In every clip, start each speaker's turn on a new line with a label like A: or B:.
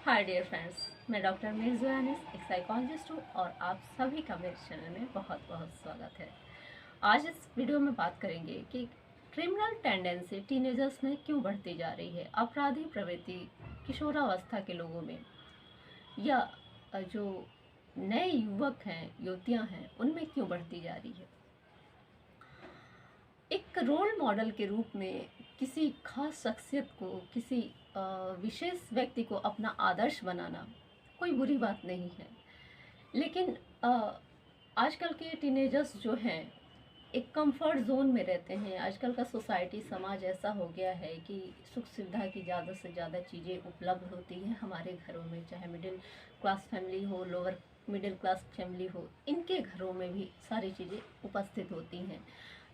A: Hi dear friends, मैं doctor Mirza Anees, एक psychologist हूँ और आप सभी का मेरे चैनल में बहुत बहुत स्वागत है। आज इस वीडियो में बात करेंगे कि क्रिमिनल टेंडेंसी टीनेजर्स में क्यों बढ़ती जा रही है, अपराधी प्रवृत्ति किशोरावस्था के लोगों में या जो नए युवक हैं, युवतियाँ हैं, उनमें क्यों बढ़ती जा रही है। एक रोल मॉडल के रूप में किसी खास शख्सियत को, किसी विशेष व्यक्ति को अपना आदर्श बनाना कोई बुरी बात नहीं है, लेकिन आजकल के टीनेजर्स जो हैं एक कंफर्ट जोन में रहते हैं। आजकल का सोसाइटी समाज ऐसा हो गया है कि सुख सुविधा की ज़्यादा से ज़्यादा चीज़ें उपलब्ध होती हैं हमारे घरों में, चाहे मिडिल क्लास फैमिली हो, लोअर मिडिल क्लास फैमिली हो, इनके घरों में भी सारी चीज़ें उपस्थित होती हैं।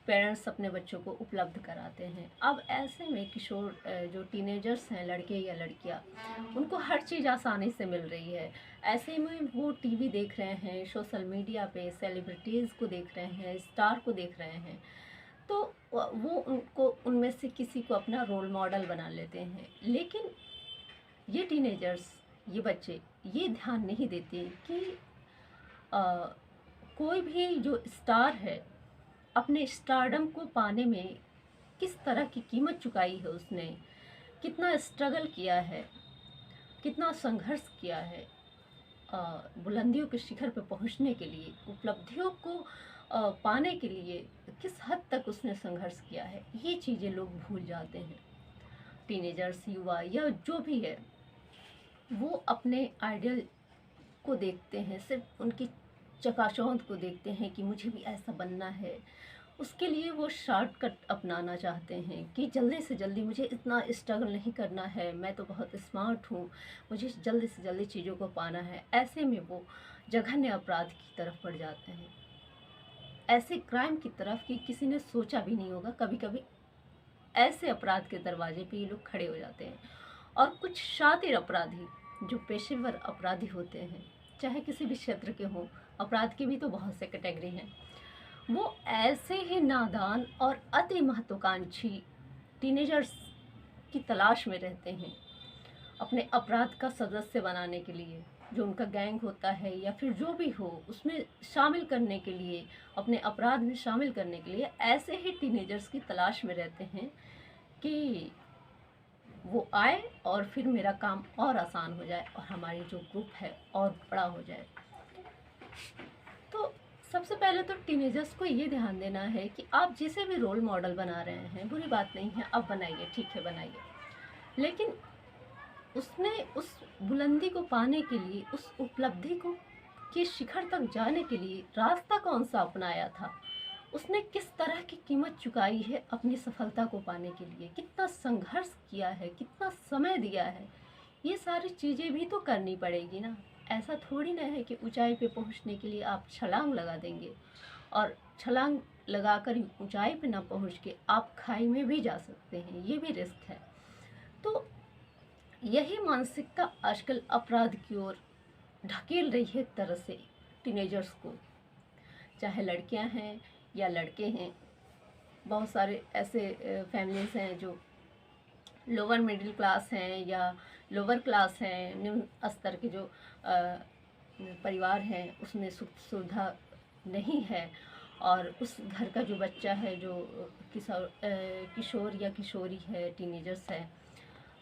A: पेरेंट्स अपने बच्चों को उपलब्ध कराते हैं। अब ऐसे में किशोर जो टीनेजर्स हैं, लड़के या लड़कियां, उनको हर चीज़ आसानी से मिल रही है। ऐसे में वो टीवी देख रहे हैं, सोशल मीडिया पे सेलिब्रिटीज़ को देख रहे हैं, स्टार को देख रहे हैं, तो वो उनको उनमें से किसी को अपना रोल मॉडल बना लेते हैं। लेकिन ये टीनेजर्स, ये बच्चे ये ध्यान नहीं देते कि अ, कोई भी जो स्टार है अपने स्टारडम को पाने में किस तरह की कीमत चुकाई है, उसने कितना स्ट्रगल किया है, कितना संघर्ष किया है बुलंदियों के शिखर पर पहुंचने के लिए, उपलब्धियों को पाने के लिए किस हद तक उसने संघर्ष किया है। ये चीज़ें लोग भूल जाते हैं। टीनेजर्स, युवा या जो भी है, वो अपने आइडियल को देखते हैं, सिर्फ उनकी चकाचौंध को देखते हैं कि मुझे भी ऐसा बनना है। उसके लिए वो शॉर्टकट अपनाना चाहते हैं कि जल्दी से जल्दी, मुझे इतना स्ट्रगल नहीं करना है, मैं तो बहुत स्मार्ट हूँ, मुझे जल्दी से जल्दी चीज़ों को पाना है। ऐसे में वो जघन्य अपराध की तरफ बढ़ जाते हैं, ऐसे क्राइम की तरफ कि किसी ने सोचा भी नहीं होगा। कभी कभी ऐसे अपराध के दरवाजे पे ये लोग खड़े हो जाते हैं। और कुछ शातिर अपराधी, जो पेशेवर अपराधी होते हैं, चाहे किसी भी क्षेत्र के हों, अपराध की भी तो बहुत से कैटेगरी हैं, वो ऐसे ही नादान और अति महत्वाकांक्षी टीनेजर्स की तलाश में रहते हैं अपने अपराध का सदस्य बनाने के लिए। जो उनका गैंग होता है या फिर जो भी हो, उसमें शामिल करने के लिए, अपने अपराध में शामिल करने के लिए ऐसे ही टीनेजर्स की तलाश में रहते हैं कि वो आए और फिर मेरा काम और आसान हो जाए और हमारी जो ग्रुप है और बड़ा हो जाए। तो सबसे पहले तो टीनेजर्स को ये ध्यान देना है कि आप जिसे भी रोल मॉडल बना रहे हैं, बुरी बात नहीं है, अब बनाइए, ठीक है बनाइए, लेकिन उसने उस बुलंदी को पाने के लिए, उस उपलब्धि को के शिखर तक जाने के लिए रास्ता कौन सा अपनाया था, उसने किस तरह की कीमत चुकाई है अपनी सफलता को पाने के लिए, कितना संघर्ष किया है, कितना समय दिया है, ये सारी चीज़ें भी तो करनी पड़ेगी ना। ऐसा थोड़ी ना है कि ऊंचाई पे पहुंचने के लिए आप छलांग लगा देंगे और छलांग लगाकर ऊंचाई पे ना पहुंच के आप खाई में भी जा सकते हैं, ये भी रिस्क है। तो यही मानसिकता आजकल अपराध की ओर ढकेल रही है एक तरह से टीनेजर्स को, चाहे लड़कियां हैं या लड़के हैं। बहुत सारे ऐसे फैमिलीज हैं जो लोअर मिडिल क्लास हैं या लोअर क्लास हैं, निम्न स्तर के जो परिवार हैं, उसमें सुख सुविधा नहीं है, और उस घर का जो बच्चा है, जो किशोर या किशोरी है, टीनेजर्स है,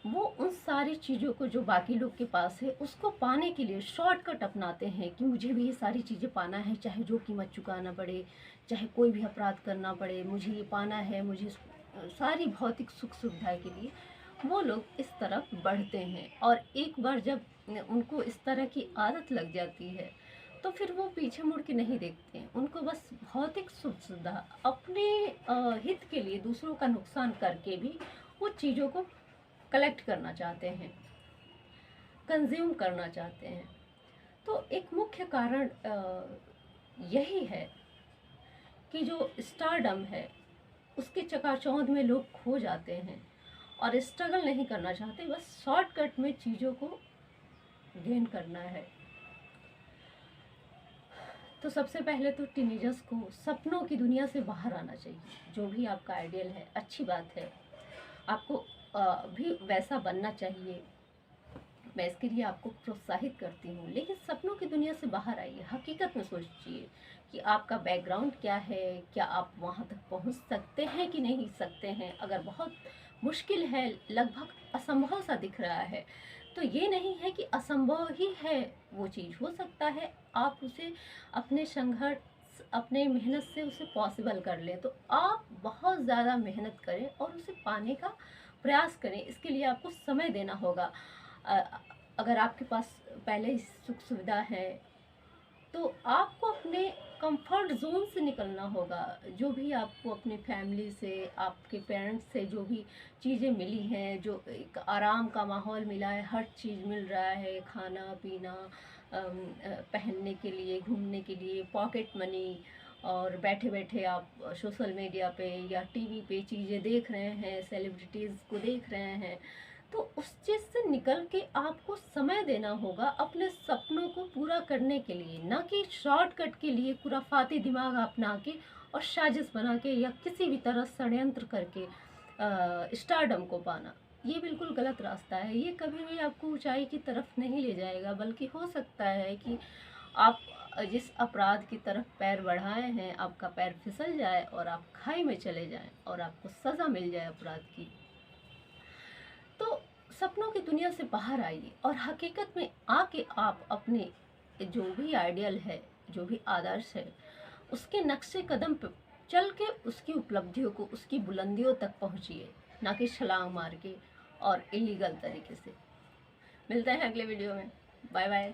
A: वो उन सारी चीज़ों को जो बाकी लोग के पास है उसको पाने के लिए शॉर्टकट अपनाते हैं कि मुझे भी ये सारी चीज़ें पाना है, चाहे जो कीमत चुकाना पड़े, चाहे कोई भी अपराध करना पड़े, मुझे ये पाना है। मुझे सारी भौतिक सुख सुविधा के लिए वो लोग इस तरफ बढ़ते हैं। और एक बार जब उनको इस तरह की आदत लग जाती है तो फिर वो पीछे मुड़ के नहीं देखते हैं। उनको बस भौतिक सुख सुविधा, अपने हित के लिए दूसरों का नुकसान करके भी वो चीज़ों को कलेक्ट करना चाहते हैं, कंज्यूम करना चाहते हैं। तो एक मुख्य कारण यही है कि जो स्टारडम है उसके चकाचौंध में लोग खो जाते हैं और स्ट्रगल नहीं करना चाहते, बस शॉर्टकट में चीज़ों को गेन करना है। तो सबसे पहले तो टीनेजर्स को सपनों की दुनिया से बाहर आना चाहिए। जो भी आपका आइडियल है, अच्छी बात है, आपको भी वैसा बनना चाहिए, मैं इसके लिए आपको प्रोत्साहित करती हूँ। लेकिन सपनों की दुनिया से बाहर आइए, हकीकत में सोचिए कि आपका बैकग्राउंड क्या है, क्या आप वहाँ तक पहुँच सकते हैं कि नहीं सकते हैं। अगर बहुत मुश्किल है, लगभग असंभव सा दिख रहा है, तो ये नहीं है कि असंभव ही है, वो चीज़ हो सकता है आप उसे अपने संघर्ष, अपने मेहनत से उसे पॉसिबल कर लें। तो आप बहुत ज़्यादा मेहनत करें और उसे पाने का प्रयास करें। इसके लिए आपको समय देना होगा। अ, अगर आपके पास पहले ही सुख सुविधा है, तो आपको अपने कंफर्ट ज़ोन से निकलना होगा। जो भी आपको अपनी फैमिली से, आपके पेरेंट्स से जो भी चीज़ें मिली हैं, जो एक आराम का माहौल मिला है, हर चीज़ मिल रहा है, खाना-पीना, पहनने के लिए, घूमने के लिए, पॉकेट मनी, और बैठे-बैठे आप सोशल मीडिया पे या टीवी पे चीज़ें देख रहे हैं, सेलिब्रिटीज़ को देख रहे हैं। तो उस चीज़ से निकल के आपको समय देना होगा अपने सपनों को पूरा करने के लिए, ना कि शॉर्टकट के लिए खुराफाती दिमाग अपना के और साजिश बना के या किसी भी तरह षड्यंत्र करके स्टारडम को पाना। ये बिल्कुल गलत रास्ता है। ये कभी भी आपको ऊंचाई की तरफ नहीं ले जाएगा, बल्कि हो सकता है कि आप जिस अपराध की तरफ पैर बढ़ाए हैं, आपका पैर फिसल जाए और आप खाई में चले जाएं और आपको सज़ा मिल जाए अपराध की। तो सपनों की दुनिया से बाहर आइए और हकीकत में आके आप अपने जो भी आइडियल है, जो भी आदर्श है, उसके नक्शे कदम पे चल के उसकी उपलब्धियों को, उसकी बुलंदियों तक पहुंचिए, ना कि छलांग मार के और इलीगल तरीके से। मिलते हैं अगले वीडियो में। Bye bye.